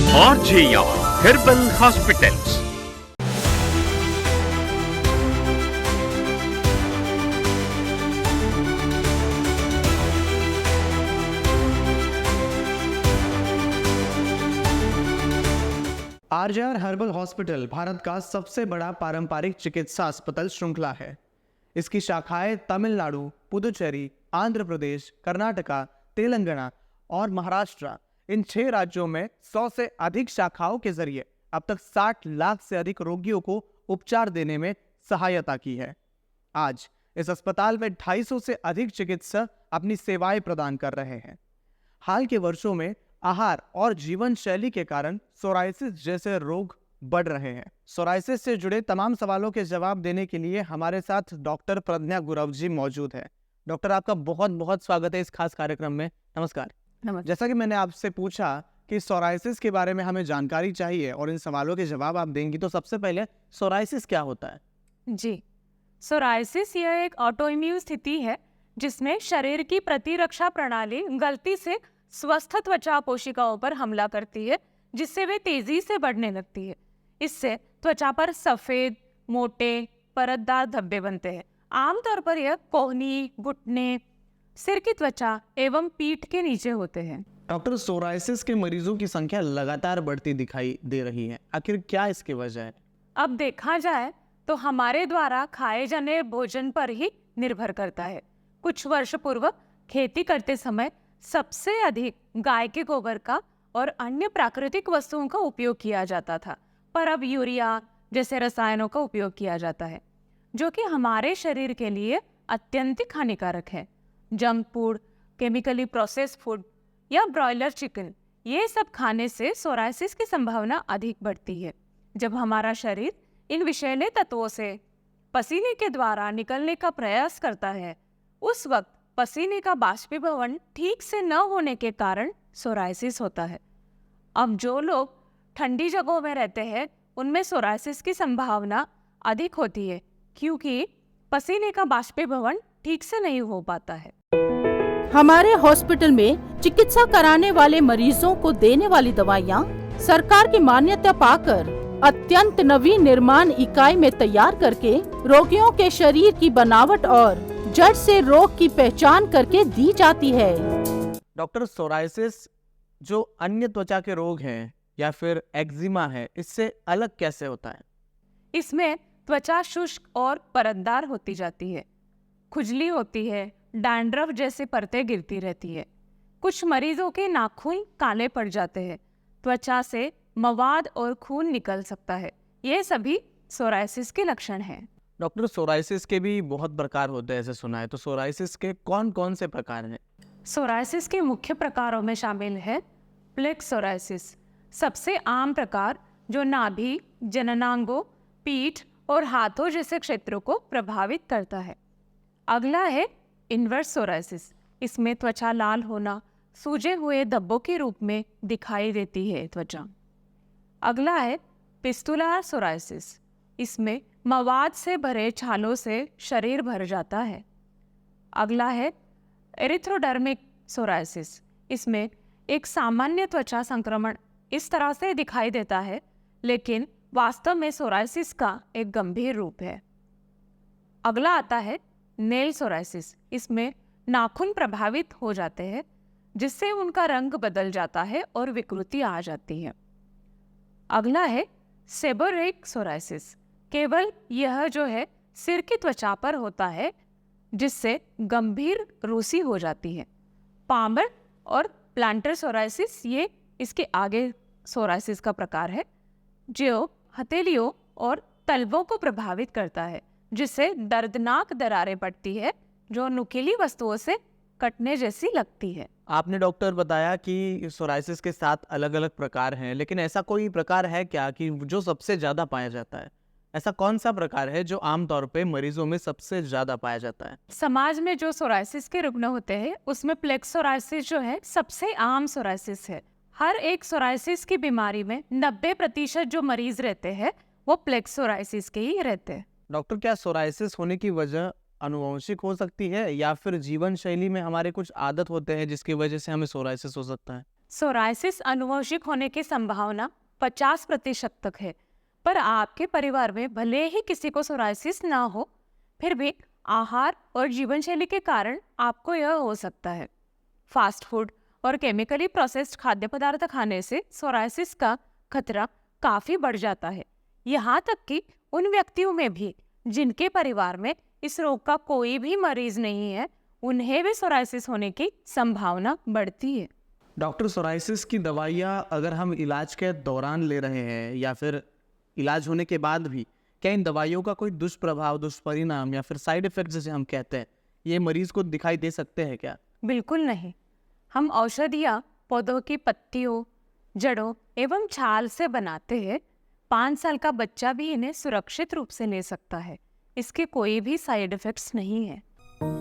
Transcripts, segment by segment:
RJR Herbal Hospitals. RJR herbal hospital Bharat का सबसे बड़ा पारंपरिक चिकित्सा अस्पताल श्रृंखला है। इसकी शाखाएं तमिलनाडु, पुदुचेरी, आंध्र प्रदेश, कर्नाटका, तेलंगाना और महाराष्ट्र इन 6 राज्यों में 100 से अधिक शाखाओं के जरिए अब तक 60 लाख से अधिक रोगियों को उपचार देने में सहायता की है। आज इस अस्पताल में 250 से अधिक चिकित्सक अपनी सेवाएं प्रदान कर रहे हैं। हाल के वर्षों में आहार और जीवन शैली के कारण सोराइसिस जैसे रोग बढ़ रहे हैं। सोराइसिस से जुड़े तमाम सवालों के जवाब देने के लिए हमारे साथ डॉक्टर प्रज्ञा गुरव जी मौजूद है। डॉक्टर, आपका बहुत बहुत स्वागत है इस खास कार्यक्रम में। नमस्कार। जैसा कि मैंने आपसे पूछा कि सोराइसिस के बारे में हमें जानकारी चाहिए और इन सवालों के जवाब आप देंगी, तो सबसे पहले सोराइसिस क्या होता है? जी, सोराइसिस यह एक ऑटोइम्यून स्थिति है जिसमें शरीर की प्रतिरक्षा प्रणाली गलती से स्वस्थ त्वचा कोशिकाओं पर हमला करती है, जिससे वे तेजी से बढ़ने लगती है। इससे त्वचा पर सफेद, मोटे, परतदार धब्बे बनते हैं। आमतौर पर यह कोहनी, घुटने, सिर की त्वचा एवं पीठ के नीचे होते हैं। डॉक्टर, सोराइसिस के मरीजों की संख्या लगातार बढ़ती दिखाई दे रही है। आखिर क्या इसकी वजह है? अब देखा जाए तो हमारे द्वारा खाए जाने भोजन पर ही निर्भर करता है। कुछ वर्ष पूर्व खेती करते समय सबसे अधिक गाय के गोबर का और अन्य प्राकृतिक वस्तुओं का उपयोग किया जाता था, पर अब यूरिया जैसे रसायनों का उपयोग किया जाता है, जो कि हमारे शरीर के लिए अत्यंत हानिकारक है। Junk food, chemically process food या ब्रॉयलर चिकन, ये सब खाने से सोराइसिस की संभावना अधिक बढ़ती है। जब हमारा शरीर इन विषैले तत्वों से पसीने के द्वारा निकलने का प्रयास करता है, उस वक्त पसीने का बाष्पीभवन ठीक से न होने के कारण सोराइसिस होता है। अब जो लोग ठंडी जगहों में रहते हैं उनमें सोराइसिस की संभावना अधिक होती है, क्योंकि पसीने का बाष्पीभवन ठीक से नहीं हो पाता है। हमारे हॉस्पिटल में चिकित्सा कराने वाले मरीजों को देने वाली दवाइयाँ सरकार की मान्यता पाकर अत्यंत नवीन निर्माण इकाई में तैयार करके रोगियों के शरीर की बनावट और जड़ से रोग की पहचान करके दी जाती है। डॉक्टर, सोराइसिस जो अन्य त्वचा के रोग हैं या फिर एक्जिमा है, इससे अलग कैसे होता है? इसमें त्वचा शुष्क और परतदार होती जाती है, खुजली होती है, डैंड्रफ जैसी परतें गिरती रहती है। कुछ मरीजों के नाखून काले पड़ जाते हैं, त्वचा से मवाद और खून निकल सकता है। ये सभी सोराइसिस के लक्षण हैं। डॉक्टर, सोराइसिस के भी बहुत प्रकार होते हैं ऐसे सुना है, तो सोराइसिस के कौन कौन से प्रकार हैं? सोराइसिस के मुख्य प्रकारों में शामिल है प्लेक सोराइसिस, सबसे आम प्रकार, जो नाभि, जननांगों, पीठ और हाथों जैसे क्षेत्रों को प्रभावित करता है। अगला है इन्वर्स सोराइसिस। इसमें त्वचा लाल होना, सूजे हुए धब्बों के रूप में दिखाई देती है त्वचा। अगला है पिस्तुलार सोराइसिस। इसमें मवाद से भरे छालों से शरीर भर जाता है। अगला है एरिथ्रोडर्मिक सोराइसिस। इसमें एक सामान्य त्वचा संक्रमण इस तरह से दिखाई देता है, लेकिन वास्तव में सोराइसिस का एक गंभीर रूप है। अगला आता है नेल सोराइसिस। इसमें नाखून प्रभावित हो जाते हैं, जिससे उनका रंग बदल जाता है और विकृति आ जाती है। अगला है सेबोरिक सोराइसिस। केवल यह जो है सिर की त्वचा पर होता है, जिससे गंभीर रूसी हो जाती है। पामर और प्लांटर सोराइसिस ये इसके आगे सोराइसिस का प्रकार है, जो हथेलियों और तलवों को प्रभावित करता है, जिससे दर्दनाक दरारें पड़ती है, जो नुकीली वस्तुओं से कटने जैसी लगती है। आपने डॉक्टर बताया कि सोराइसिस के 7 अलग अलग प्रकार हैं, लेकिन ऐसा कोई प्रकार है क्या कि जो सबसे ज्यादा पाया जाता है? ऐसा कौन सा प्रकार है जो आमतौर पे मरीजों में सबसे ज्यादा पाया जाता है? समाज में जो सोराइसिस के रुग्ण होते हैं उसमें प्लेक सोराइसिस जो है सबसे आम सोराइसिस है। हर एक सोराइसिस की बीमारी में 90% जो मरीज रहते हैं वो प्लेक सोराइसिस के ही रहते हैं। डॉक्टर, क्या सोराइसिस होने की वजह आनुवंशिक हो सकती है या फिर जीवन शैली में हमारे कुछ आदत होते हैं जिसकी वजह से हमें सोराइसिस हो सकता है? सोराइसिस आनुवंशिक होने की संभावना 50% तक है, पर आपके परिवार में भले ही किसी को सोराइसिस ना हो, फिर भी आहार और जीवन शैली के कारण आपको यह हो सकता है। फास्ट फूड और केमिकली प्रोसेस्ड खाद्य पदार्थ खाने से सोराइसिस का खतरा काफी बढ़ जाता है, यहाँ तक कि उन व्यक्तियों में भी जिनके परिवार में इस रोग का कोई भी मरीज नहीं है, उन्हें भी सोराइसिस होने की संभावना बढ़ती है। डॉक्टर, सोराइसिस की दवाइयाँ अगर हम इलाज के दौरान ले रहे हैं या फिर इलाज होने के बाद भी, क्या इन दवाइयों का कोई दुष्प्रभाव, दुष्परिणाम या फिर साइड इफेक्ट जैसे हम कहते हैं, ये मरीज को दिखाई दे सकते हैं क्या? बिल्कुल नहीं। हम औषधियाँ पौधों की पत्तियों, जड़ों एवं छाल से बनाते हैं। 5 साल का बच्चा भी इन्हें सुरक्षित रूप से ले सकता है। इसके कोई भी साइड इफेक्ट्स नहीं है।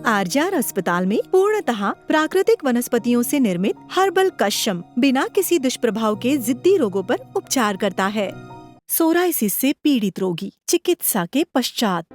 आरजीआर अस्पताल में पूर्णतः प्राकृतिक वनस्पतियों से निर्मित हर्बल कशम बिना किसी दुष्प्रभाव के जिद्दी रोगों पर उपचार करता है। सोराइसिस से पीड़ित रोगी चिकित्सा के पश्चात।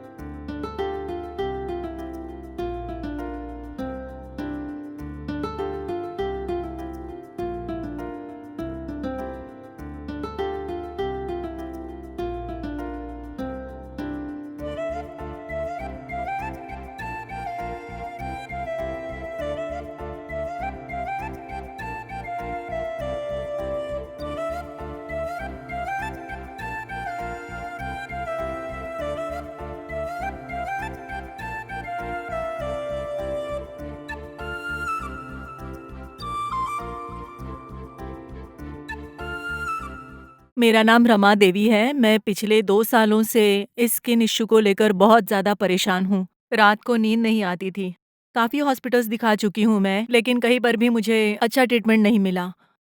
मेरा नाम रमा देवी है। मैं पिछले 2 सालों से इस स्किन इश्यू को लेकर बहुत ज़्यादा परेशान हूँ। रात को नींद नहीं आती थी। काफ़ी हॉस्पिटल्स दिखा चुकी हूँ मैं, लेकिन कहीं पर भी मुझे अच्छा ट्रीटमेंट नहीं मिला।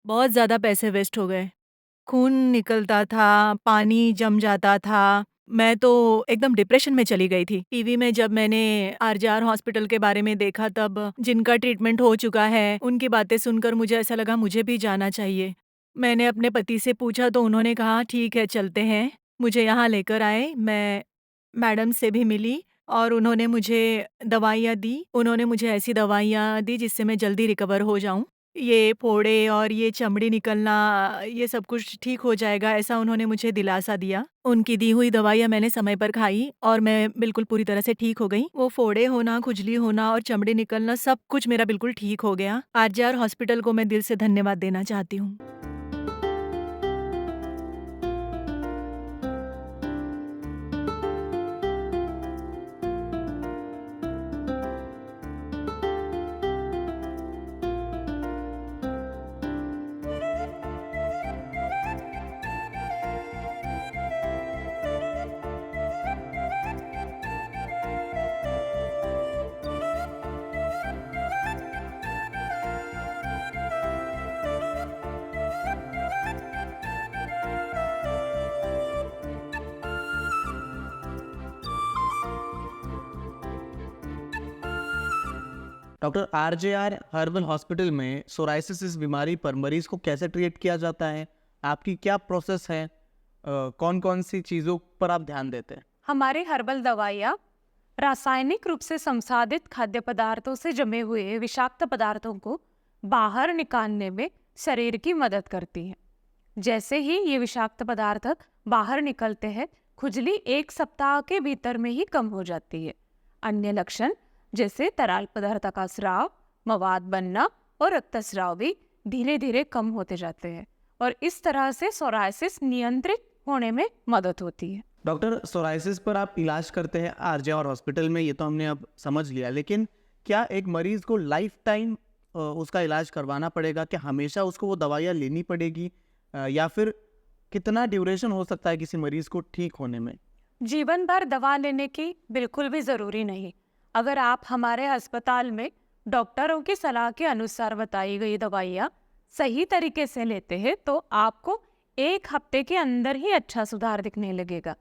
बहुत ज़्यादा पैसे वेस्ट हो गए। खून निकलता था, पानी जम जाता था। मैं तो एकदम डिप्रेशन में चली गई थी। टीवी में जब मैंने आरजीआर हॉस्पिटल के बारे में देखा, तब जिनका ट्रीटमेंट हो चुका है, उनकी बातें सुनकर मुझे ऐसा लगा मुझे भी जाना चाहिए। मैंने अपने पति से पूछा तो उन्होंने कहा ठीक है चलते हैं। मुझे यहाँ लेकर आए। मैं मैडम से भी मिली और उन्होंने मुझे दवाइयाँ दी। उन्होंने मुझे ऐसी दवाइयाँ दी जिससे मैं जल्दी रिकवर हो जाऊँ। ये फोड़े और ये चमड़ी निकलना, ये सब कुछ ठीक हो जाएगा, ऐसा उन्होंने मुझे दिलासा दिया। उनकी दी हुई दवाइयाँ मैंने समय पर खाई और मैं बिल्कुल पूरी तरह से ठीक हो गई। वो फोड़े होना, खुजली होना और चमड़ी निकलना, सब कुछ मेरा बिल्कुल ठीक हो गया। आरजीआर हॉस्पिटल को मैं दिल से धन्यवाद देना चाहती हूँ। डॉक्टर, आरजेआर हर्बल हॉस्पिटल में सोराइसिस इस बीमारी पर मरीज को कैसे ट्रीट किया जाता है? आपकी क्या प्रोसेस है? कौन कौन सी चीज़ों पर आप ध्यान देते हैं? हमारी हर्बल दवाइयाँ रासायनिक रूप से संसाधित खाद्य पदार्थों से जमे हुए विषाक्त पदार्थों को बाहर निकालने में शरीर की मदद करती हैं। जैसे ही ये विषाक्त पदार्थ बाहर निकलते हैं, खुजली 1 सप्ताह के भीतर में ही कम हो जाती है। अन्य लक्षण जैसे तरल पदार्थ का स्राव, मवाद बनना और रक्तस्राव भी धीरे धीरे कम होते जाते हैं और इस तरह से सोराइसिस नियंत्रित होने में मदद होती है। डॉक्टर, सोराइसिस पर आप इलाज करते हैं आरजेआर हॉस्पिटल में, ये तो हमने अब समझ लिया, लेकिन क्या एक मरीज को लाइफ टाइम उसका इलाज करवाना पड़ेगा? क्या हमेशा उसको वो दवाइयाँ लेनी पड़ेगी या फिर कितना ड्यूरेशन हो सकता है किसी मरीज को ठीक होने में? जीवन भर दवा लेने की बिल्कुल भी ज़रूरी नहीं। अगर आप हमारे अस्पताल में डॉक्टरों की सलाह के अनुसार बताई गई दवाइयाँ सही तरीके से लेते हैं तो आपको 1 हफ्ते के अंदर ही अच्छा सुधार दिखने लगेगा।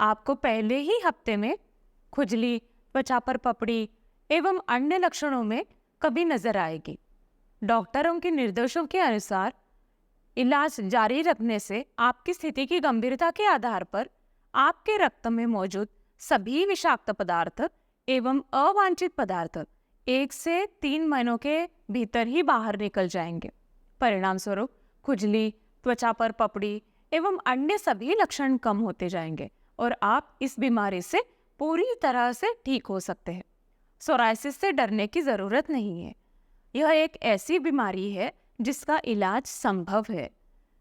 आपको पहले ही हफ्ते में खुजली, त्वचा पर पपड़ी एवं अन्य लक्षणों में कभी नजर आएगी। डॉक्टरों के निर्देशों के अनुसार इलाज जारी रखने से आपकी स्थिति की गंभीरता के आधार पर आपके रक्त में मौजूद सभी विषाक्त पदार्थ एवं अवांछित पदार्थ 1 से 3 महीनों के भीतर ही बाहर निकल जाएंगे। परिणाम स्वरूप खुजली, त्वचा पर पपड़ी एवं अन्य सभी लक्षण कम होते जाएंगे और आप इस बीमारी से पूरी तरह से ठीक हो सकते हैं। सोराइसिस से डरने की ज़रूरत नहीं है। यह एक ऐसी बीमारी है जिसका इलाज संभव है।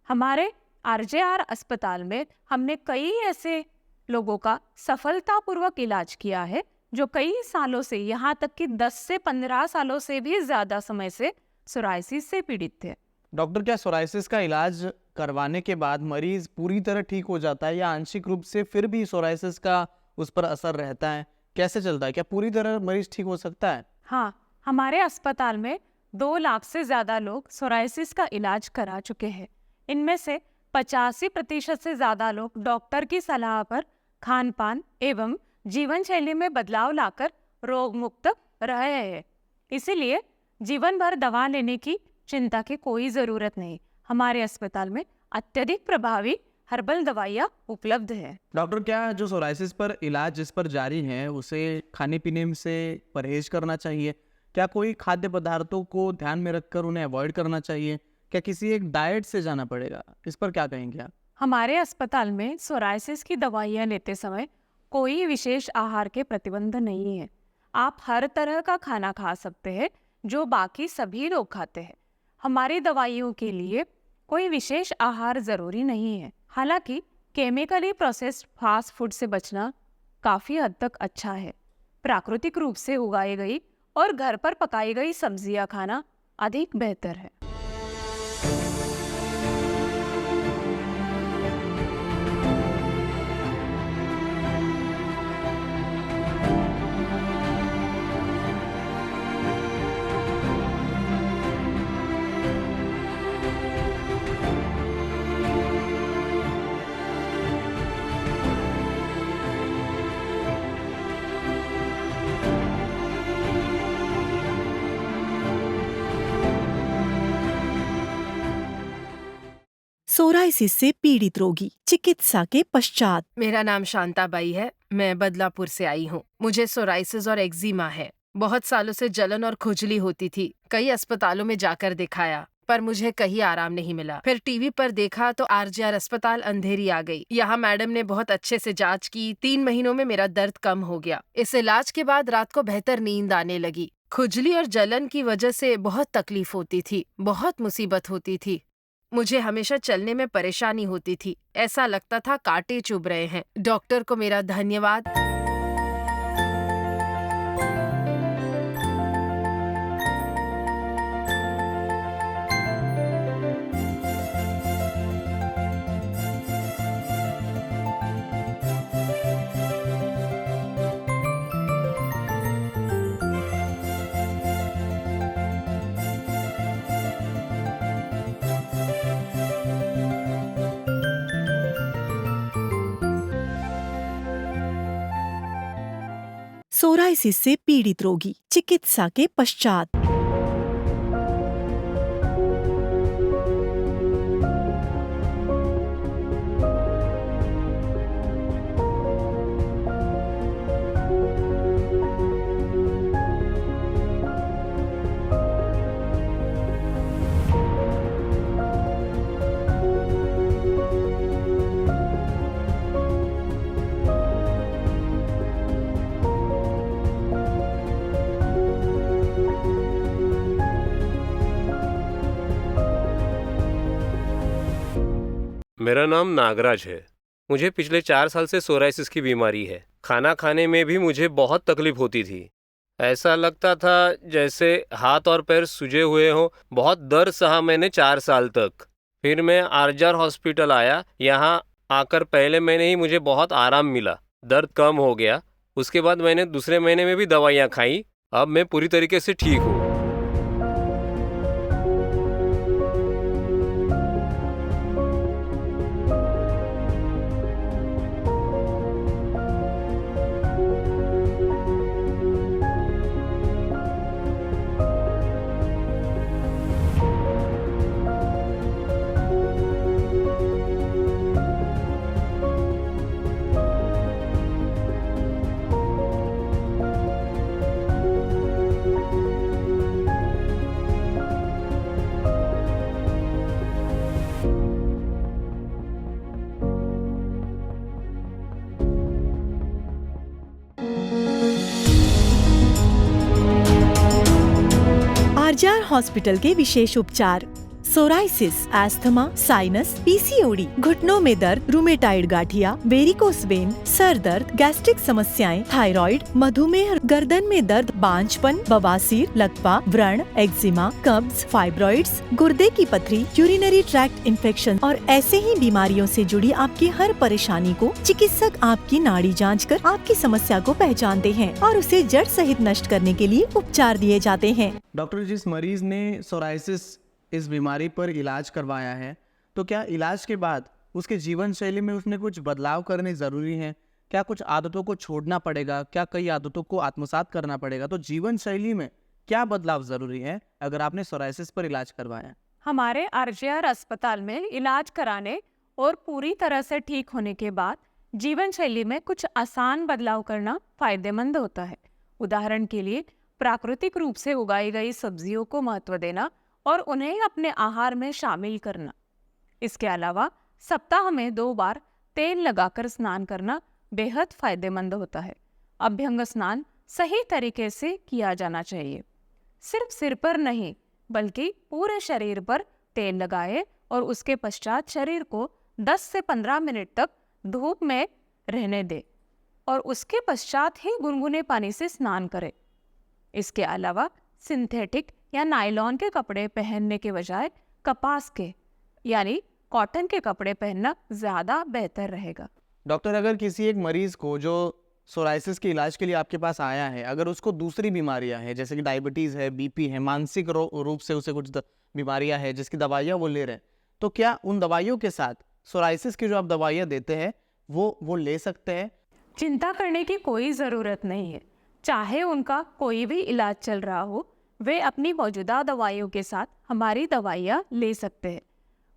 हमारे आरजेआर अस्पताल में हमने कई ऐसे लोगों का सफलतापूर्वक इलाज किया है जो कई सालों से, यहाँ तक कि 10 से 15 सालों से भी ज़्यादा समय से सोराइसिस से पीड़ित थे। डॉक्टर, क्या सोराइसिस का इलाज करवाने के बाद मरीज पूरी तरह ठीक हो जाता है या आंशिक रूप से फिर भी सोराइसिस का उस पर असर रहता है? कैसे चलता है? क्या पूरी तरह मरीज ठीक हो सकता है? हाँ, हमारे अस्पताल में 2 लाख से ज़्यादा लोग सोराइसिस का इलाज करा चुके हैं। इनमें से 85% से ज़्यादा लोग डॉक्टर की सलाह पर खान पान एवं जीवन शैली में बदलाव लाकर रोग मुक्त रहे हैं। इसीलिए जीवन भर दवा लेने की चिंता की कोई ज़रूरत नहीं। हमारे अस्पताल में अत्यधिक प्रभावी हर्बल दवाइयाँ उपलब्ध है। डॉक्टर, क्या जो सोराइसिस पर इलाज जिस पर जारी है उसे खाने पीने से परहेज करना चाहिए? क्या कोई खाद्य पदार्थों को ध्यान में रखकर उन्हें अवॉइड करना चाहिए? क्या किसी एक डाइट से जाना पड़ेगा? इस पर क्या कहेंगे आप? हमारे अस्पताल में सोराइसिस की दवाइयाँ लेते समय कोई विशेष आहार के प्रतिबंध नहीं है। आप हर तरह का खाना खा सकते हैं जो बाकी सभी लोग खाते हैं। हमारी दवाइयों के लिए कोई विशेष आहार ज़रूरी नहीं है। हालांकि केमिकली प्रोसेस्ड फास्ट फूड से बचना काफ़ी हद तक अच्छा है। प्राकृतिक रूप से उगाई गई और घर पर पकाई गई सब्जियां खाना अधिक बेहतर है। सोराइसिस से पीड़ित रोगी चिकित्सा के पश्चात। मेरा नाम शांताबाई है। मैं बदलापुर से आई हूँ। मुझे सोराइसिस और एक्जिमा है। बहुत सालों से जलन और खुजली होती थी। कई अस्पतालों में जाकर दिखाया पर मुझे कहीं आराम नहीं मिला। फिर टीवी पर देखा तो आरजेआर अस्पताल अंधेरी आ गई। यहाँ मैडम ने बहुत अच्छे से जांच की। 3 महीनों में मेरा दर्द कम हो गया। इस इलाज के बाद रात को बेहतर नींद आने लगी। खुजली और जलन की वजह से बहुत तकलीफ होती थी, बहुत मुसीबत होती थी। मुझे हमेशा चलने में परेशानी होती थी। ऐसा लगता था कांटे चुभ रहे हैं। डॉक्टर को मेरा धन्यवाद। सोराइसिस से पीड़ित रोगी चिकित्सा के पश्चात। मेरा नाम नागराज है। मुझे पिछले 4 साल से सोराइसिस की बीमारी है। खाना खाने में भी मुझे बहुत तकलीफ होती थी। ऐसा लगता था जैसे हाथ और पैर सूजे हुए हों। बहुत दर्द सहा मैंने 4 साल तक। फिर मैं आरजेआर हॉस्पिटल आया। यहाँ आकर पहले महीने ही मुझे बहुत आराम मिला, दर्द कम हो गया। उसके बाद मैंने दूसरे महीने में भी दवाइयाँ खाई। अब मैं पूरी तरीके से ठीक हूँ। हॉस्पिटल के विशेष उपचार। सोराइसिस, एस्थमा, साइनस, पीसीओडी, घुटनों में दर्द, rheumatoid gathiya, varicose when, sir दर्द, गैस्ट्रिक समस्याएं, थायराइड, मधुमेह, गर्दन में दर्द, बांझपन, बवासीर, लकवा, व्रण, एक्जिमा, कब्ज, फाइब्रॉइड्स, गुर्दे की पथरी, यूरिनरी ट्रैक्ट इन्फेक्शन और ऐसे ही बीमारियों से जुड़ी आपकी हर परेशानी को चिकित्सक आपकी नाड़ी जांच कर आपकी समस्या को पहचानते हैं और उसे जड़ सहित नष्ट करने के लिए उपचार दिए जाते हैं। डॉक्टर, जिस मरीज ने सोराइसिस इस बीमारी पर इलाज करवाया है, तो क्या इलाज के बाद उसके जीवन शैली में उसने कुछ बदलाव करने ज़रूरी हैं? क्या कुछ आदतों को छोड़ना पड़ेगा? क्या कई आदतों को आत्मसात करना पड़ेगा? तो जीवन शैली में क्या बदलाव ज़रूरी है अगर आपने सोराइसिस पर इलाज करवाया? हमारे आरजेआर अस्पताल में इलाज कराने और पूरी तरह से ठीक होने के बाद जीवन शैली में कुछ आसान बदलाव करना फायदेमंद होता है। उदाहरण के लिए प्राकृतिक रूप से उगाई गई सब्जियों को महत्व देना और उन्हें अपने आहार में शामिल करना। इसके अलावा सप्ताह में 2 बार तेल लगाकर स्नान करना बेहद फायदेमंद होता है। अभ्यंग स्नान सही तरीके से किया जाना चाहिए। सिर्फ सिर पर नहीं बल्कि पूरे शरीर पर तेल लगाए और उसके पश्चात शरीर को 10 से 15 मिनट तक धूप में रहने दे और उसके पश्चात ही गुनगुने पानी से स्नान करें। इसके अलावा सिंथेटिक या नायलॉन के कपड़े पहनने के बजाय कपास के यानी कॉटन के कपड़े पहनना ज़्यादा बेहतर रहेगा। डॉक्टर, अगर किसी एक मरीज को जो सोराइसिस के इलाज के लिए आपके पास आया है, अगर उसको दूसरी बीमारियां हैं जैसे कि डायबिटीज़ है, बीपी है, मानसिक रूप से उसे कुछ बीमारियां हैं जिसकी दवाइयाँ वो ले रहे हैं, तो क्या उन दवाइयों के साथ सोराइसिस की जो आप दवाइयाँ देते हैं वो ले सकते हैं? चिंता करने की कोई ज़रूरत नहीं है। चाहे उनका कोई भी इलाज चल रहा हो, वे अपनी मौजूदा दवाइयों के साथ हमारी दवाइयाँ ले सकते हैं।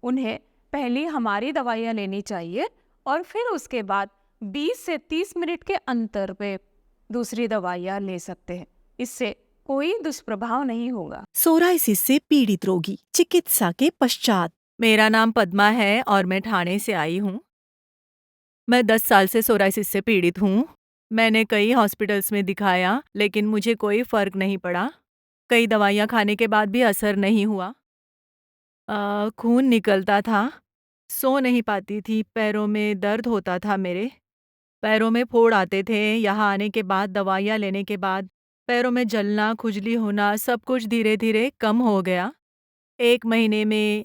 उन्हें पहले हमारी दवाइयाँ लेनी चाहिए और फिर उसके बाद 20 से 30 मिनट के अंतर पे दूसरी दवाइयाँ ले सकते हैं। इससे कोई दुष्प्रभाव नहीं होगा। सोराइसिस से पीड़ित रोगी चिकित्सा के पश्चात। मेरा नाम पद्मा है और मैं ठाणे से आई हूँ। मैं 10 साल से सोराइसिस से पीड़ित हूँ। मैंने कई हॉस्पिटल्स में दिखाया लेकिन मुझे कोई फर्क नहीं पड़ा। कई दवाइयाँ खाने के बाद भी असर नहीं हुआ। खून निकलता था, सो नहीं पाती थी, पैरों में दर्द होता था, मेरे पैरों में फोड़ आते थे। यहाँ आने के बाद दवाइयाँ लेने के बाद पैरों में जलना, खुजली होना सब कुछ धीरे धीरे कम हो गया। 1 महीने में,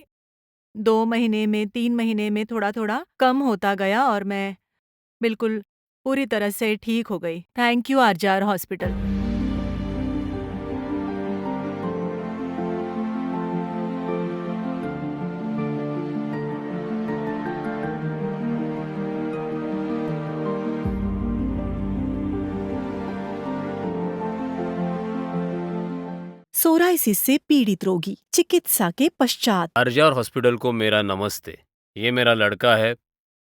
2 महीने में, 3 महीने में थोड़ा थोड़ा कम होता गया और मैं बिल्कुल पूरी तरह से ठीक हो गई। Thank you RJR hospital. Psoriasis से पीड़ित रोगी चिकित्सा के पश्चात। आरजेआर हॉस्पिटल को मेरा नमस्ते। ये मेरा लड़का है।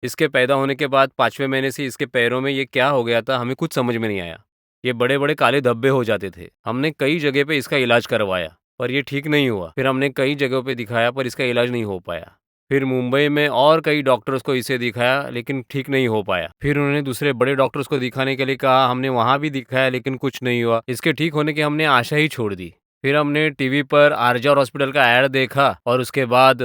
इसके पैदा होने के बाद 5वें महीने से इसके पैरों में ये क्या हो गया था हमें कुछ समझ में नहीं आया। ये बड़े बड़े काले धब्बे हो जाते थे। हमने कई जगह पे इसका इलाज करवाया पर ये ठीक नहीं हुआ। फिर हमने कई जगहों पे दिखाया पर इसका इलाज नहीं हो पाया। फिर मुंबई में और कई डॉक्टर्स को इसे दिखाया लेकिन ठीक नहीं हो पाया। फिर उन्होंने दूसरे बड़े डॉक्टर्स को दिखाने के लिए कहा, हमने वहाँ भी दिखाया लेकिन कुछ नहीं हुआ। इसके ठीक होने की हमने आशा ही छोड़ दी। फिर हमने टीवी पर आरजेआर हॉस्पिटल का ऐड देखा और उसके बाद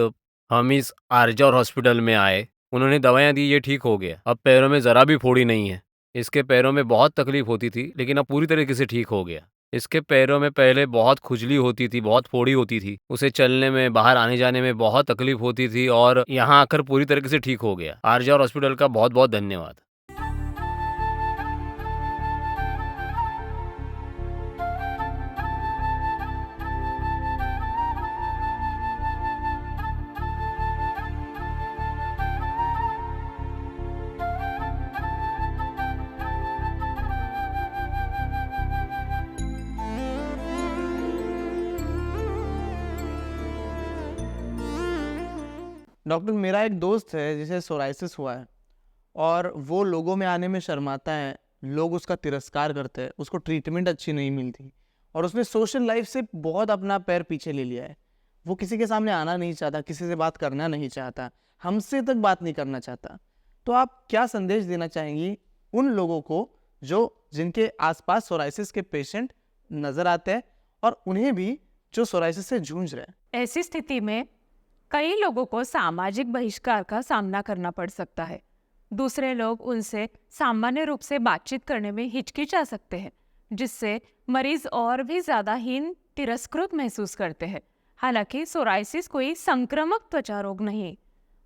हम इस आरजेआर हॉस्पिटल में आए। उन्होंने दवाइयाँ दी, ये ठीक हो गया। अब पैरों में ज़रा भी फोड़ी नहीं है। इसके पैरों में बहुत तकलीफ होती थी लेकिन अब पूरी तरीके से ठीक हो गया। इसके पैरों में पहले बहुत खुजली होती थी, बहुत फोड़ी होती थी, उसे चलने में, बाहर आने जाने में बहुत तकलीफ होती थी और यहाँ आकर पूरी तरीके से ठीक हो गया। आरजेआर हॉस्पिटल का बहुत बहुत धन्यवाद। डॉक्टर, मेरा एक दोस्त है जिसे सोराइसिस हुआ है और वो लोगों में आने में शर्माता है। लोग उसका तिरस्कार करते हैं, उसको ट्रीटमेंट अच्छी नहीं मिलती और उसने सोशल लाइफ से बहुत अपना पैर पीछे ले लिया है। वो किसी के सामने आना नहीं चाहता, किसी से बात करना नहीं चाहता, हमसे तक बात नहीं करना चाहता। तो आप क्या संदेश देना चाहेंगी उन लोगों को जिनके आसपास सोराइसिस के पेशेंट नज़र आते हैं और उन्हें भी जो सोराइसिस से जूझ रहे हैं। ऐसी स्थिति में कई लोगों को सामाजिक बहिष्कार का सामना करना पड़ सकता है। दूसरे लोग उनसे सामान्य रूप से बातचीत करने में हिचकिचा सकते हैं, जिससे मरीज और भी ज्यादा हीन तिरस्कृत महसूस करते हैं। हालांकि सोराइसिस कोई संक्रामक त्वचा रोग नहीं,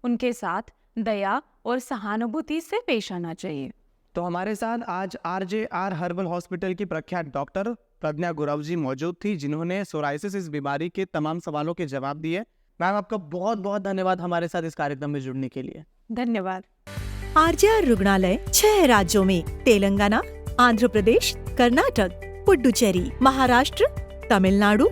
उनके साथ दया और सहानुभूति से पेश आना चाहिए। तो हमारे साथ आज RJR हर्बल हॉस्पिटल की प्रख्यात डॉक्टर प्रज्ञा गुरव जी मौजूद थी, जिन्होंने सोराइसिस इस बीमारी के तमाम सवालों के जवाब दिए। मैम, आपका बहुत बहुत धन्यवाद हमारे साथ इस कार्यक्रम में जुड़ने के लिए। धन्यवाद। RJR रुग्णालय 6 राज्यों में तेलंगाना, आंध्र प्रदेश, कर्नाटक, पुडुचेरी, महाराष्ट्र, तमिलनाडु,